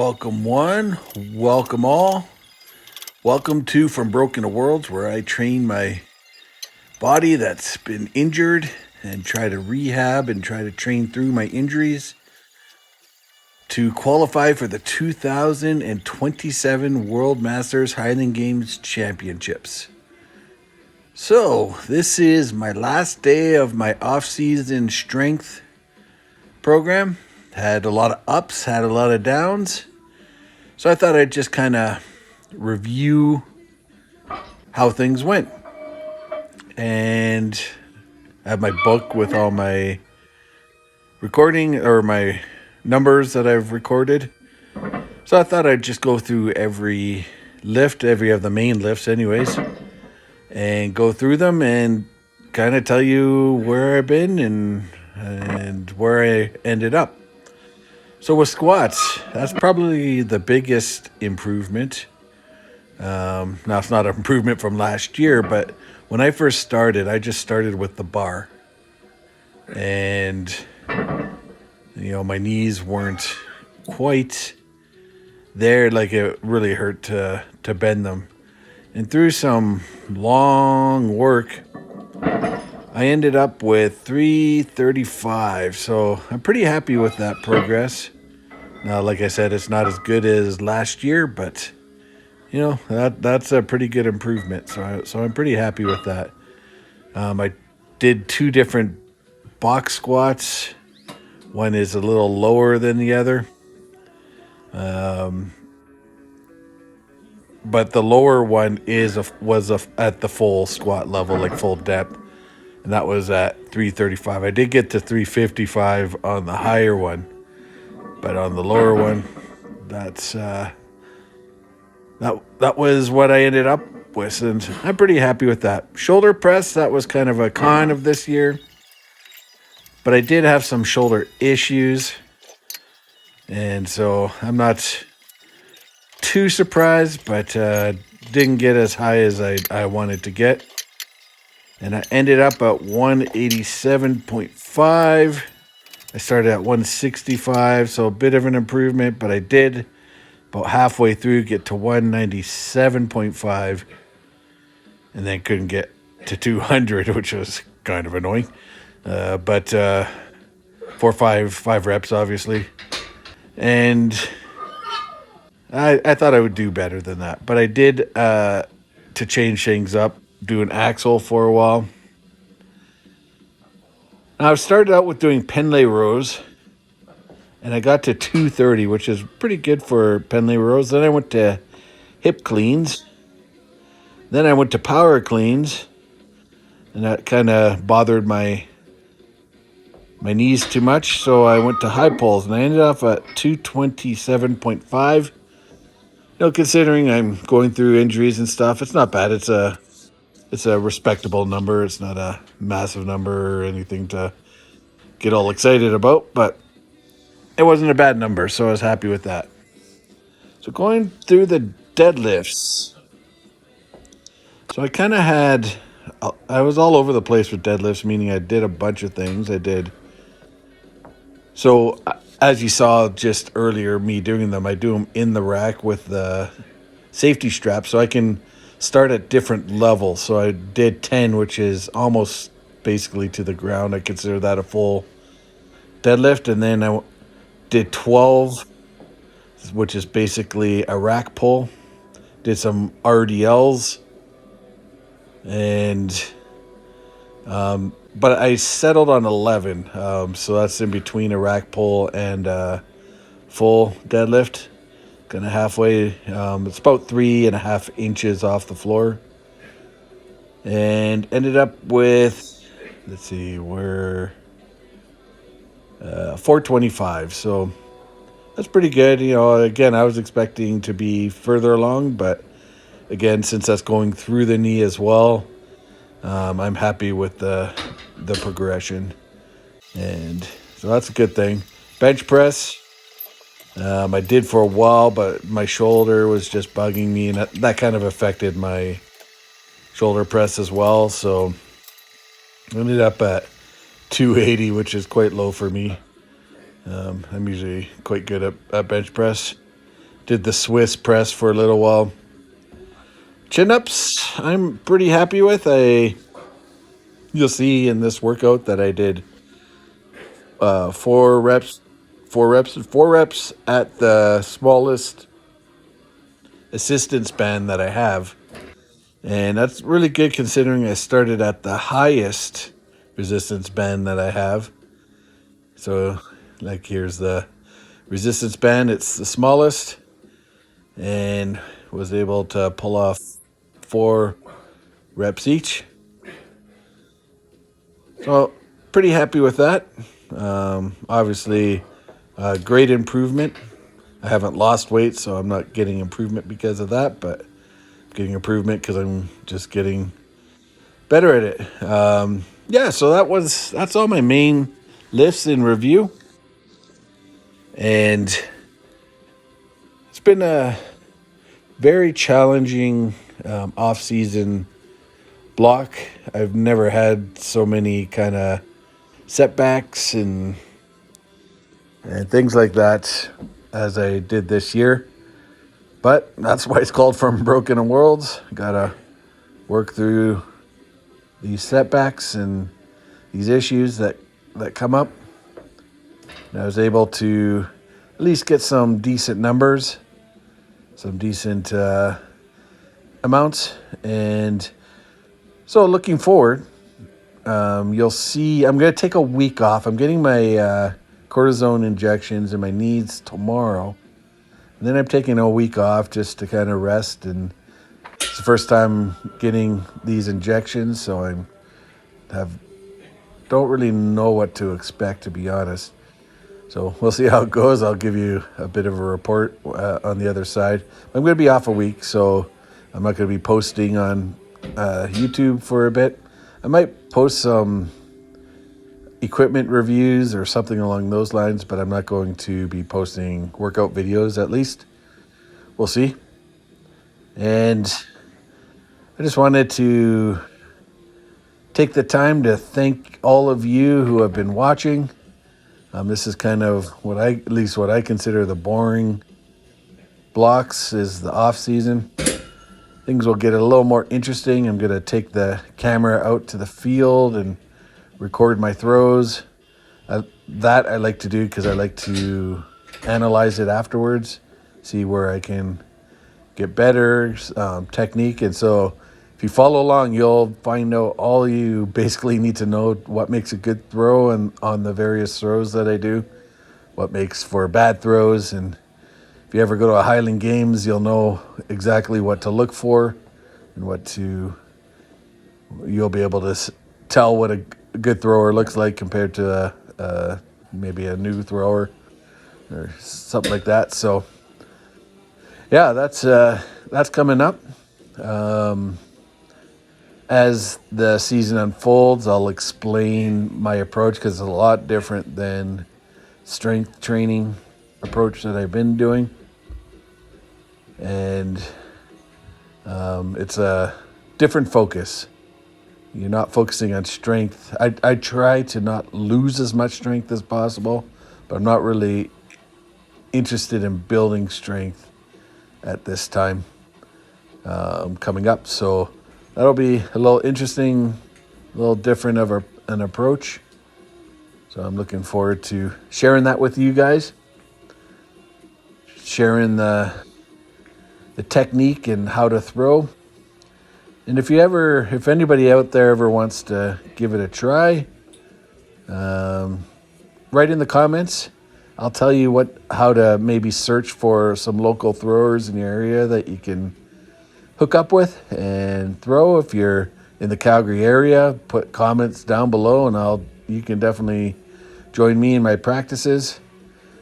Welcome one, welcome all. Welcome to From Broken to Worlds, where I train my body that's been injured and try to rehab and try to train through my injuries to qualify for the 2027 World Masters Highland Games Championships. So, this is my last day of my off-season strength program. Had a lot of ups, had a lot of downs. So I thought I'd just kind of review how things went. And I have my book with all my recording or my numbers that I've recorded. So I thought I'd just go through every lift, every of the main lifts anyways, and go through them and kind of tell you where I've been and where I ended up. So with squats, that's probably the biggest improvement. Now, it's not an improvement from last year, but when I first started, I just started with the bar. And, my knees weren't quite there. Like, it really hurt to bend them. And through some long work, I ended up with 335. So I'm pretty happy with that progress. Now, like I said, it's not as good as last year, but that's a pretty good improvement. So I'm pretty happy with that. I did two different box squats. One is a little lower than the other. But the lower one was at the full squat level, like full depth. And that was at 335. I did get to 355 on the higher one. But on the lower one, that was what I ended up with, and I'm pretty happy with that. Shoulder press, that was kind of a con of this year, but I did have some shoulder issues, and so I'm not too surprised, but didn't get as high as I wanted to get, and I ended up at 187.5. I started at 165, so a bit of an improvement, but I did about halfway through get to 197.5 and then couldn't get to 200, which was kind of annoying. But 5 reps, obviously. And I thought I would do better than that. But I did, to change things up, do an axle for a while. I started out with doing Pendlay rows, and I got to 230, which is pretty good for Pendlay rows. Then I went to hip cleans. Then I went to power cleans, and that kind of bothered my knees too much, so I went to high pulls, and I ended up at 227.5. Considering I'm going through injuries and stuff, it's not bad. It's a respectable number. It's not a massive number or anything to get all excited about, but it wasn't a bad number, so I was happy with that. So going through the deadlifts. So I was all over the place with deadlifts, meaning I did a bunch of things. So as you saw just earlier, me doing them, I do them in the rack with the safety strap, so I can start at different levels. So I did 10, which is almost basically to the ground. I consider that a full deadlift. And then I did 12, which is basically a rack pull. Did some RDLs. And but I settled on 11. So that's in between a rack pull and a full deadlift. Kind of halfway. It's about 3.5 inches off the floor, and ended up with, let's see, we're 425. So that's pretty good. Again, I was expecting to be further along, but again, since that's going through the knee as well, I'm happy with the progression, and so that's a good thing. Bench press. I did for a while, but my shoulder was just bugging me, and that kind of affected my shoulder press as well. So I ended up at 280, which is quite low for me. I'm usually quite good at bench press. Did the Swiss press for a little while. Chin-ups, I'm pretty happy with. You'll see in this workout that I did 4 reps at the smallest assistance band that I have. And that's really good considering I started at the highest resistance band that I have. So, like, here's the resistance band. It's the smallest. And was able to pull off 4 reps each. So, pretty happy with that. Obviously, great improvement. I haven't lost weight, so I'm not getting improvement because of that, but I'm getting improvement because I'm just getting better at it. Yeah, so that's all my main lifts in review. And it's been a very challenging off-season block. I've never had so many kind of setbacks and things like that as I did this year. But that's why it's called From Broken Worlds. Gotta work through these setbacks and these issues that come up. And I was able to at least get some decent numbers, some decent amounts. And so looking forward, you'll see I'm going to take a week off. I'm getting my cortisone injections in my knees tomorrow. And then I'm taking a week off just to kind of rest. And it's the first time getting these injections, so don't really know what to expect, to be honest. So we'll see how it goes. I'll give you a bit of a report on the other side. I'm going to be off a week, so I'm not going to be posting on YouTube for a bit. I might post some equipment reviews or something along those lines, but I'm not going to be posting workout videos, at least. We'll see. And I just wanted to take the time to thank all of you who have been watching. This is kind of what I consider the boring blocks is the off season. Things will get a little more interesting. I'm going to take the camera out to the field and record my throws. That I like to do because I like to analyze it afterwards, see where I can get better technique. And so if you follow along, you'll find out all you basically need to know what makes a good throw and on the various throws that I do, what makes for bad throws. And if you ever go to a Highland Games, you'll know exactly what to look for and you'll be able to tell what a good thrower looks like compared to maybe a new thrower or something like that. So yeah, that's coming up. As the season unfolds, I'll explain my approach because it's a lot different than strength training approach that I've been doing. And it's a different focus. You're not focusing on strength. I try to not lose as much strength as possible, but I'm not really interested in building strength at this time coming up. So that'll be a little interesting, a little different of an approach. So I'm looking forward to sharing that with you guys, sharing the technique and how to throw. And if anybody out there ever wants to give it a try, write in the comments. I'll tell you how to maybe search for some local throwers in your area that you can hook up with and throw. If you're in the Calgary area, put comments down below and you can definitely join me in my practices,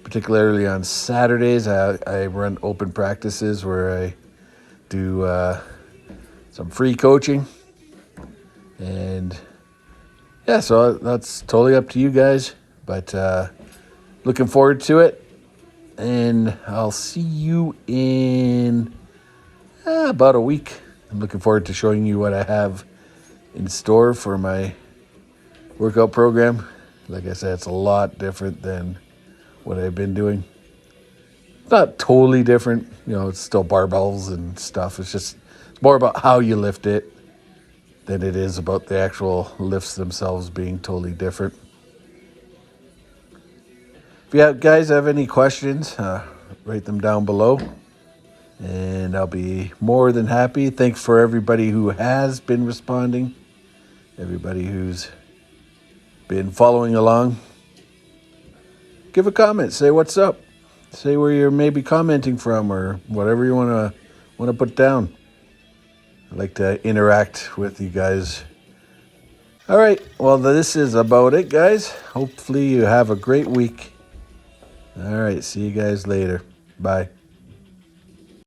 particularly on Saturdays. I run open practices where I do some free coaching. And yeah, so that's totally up to you guys, but looking forward to it. And I'll see you in about a week. I'm looking forward to showing you what I have in store for my workout program. Like I said, it's a lot different than what I've been doing. Not totally different. You know, it's still barbells and stuff. It's more about how you lift it than it is about the actual lifts themselves being totally different. If you guys have any questions, write them down below. And I'll be more than happy. Thanks for everybody who has been responding. Everybody who's been following along. Give a comment. Say what's up. Say where you're maybe commenting from or whatever you want to put down. I like to interact with you guys. All right. Well, this is about it, guys. Hopefully you have a great week. All right. See you guys later. Bye.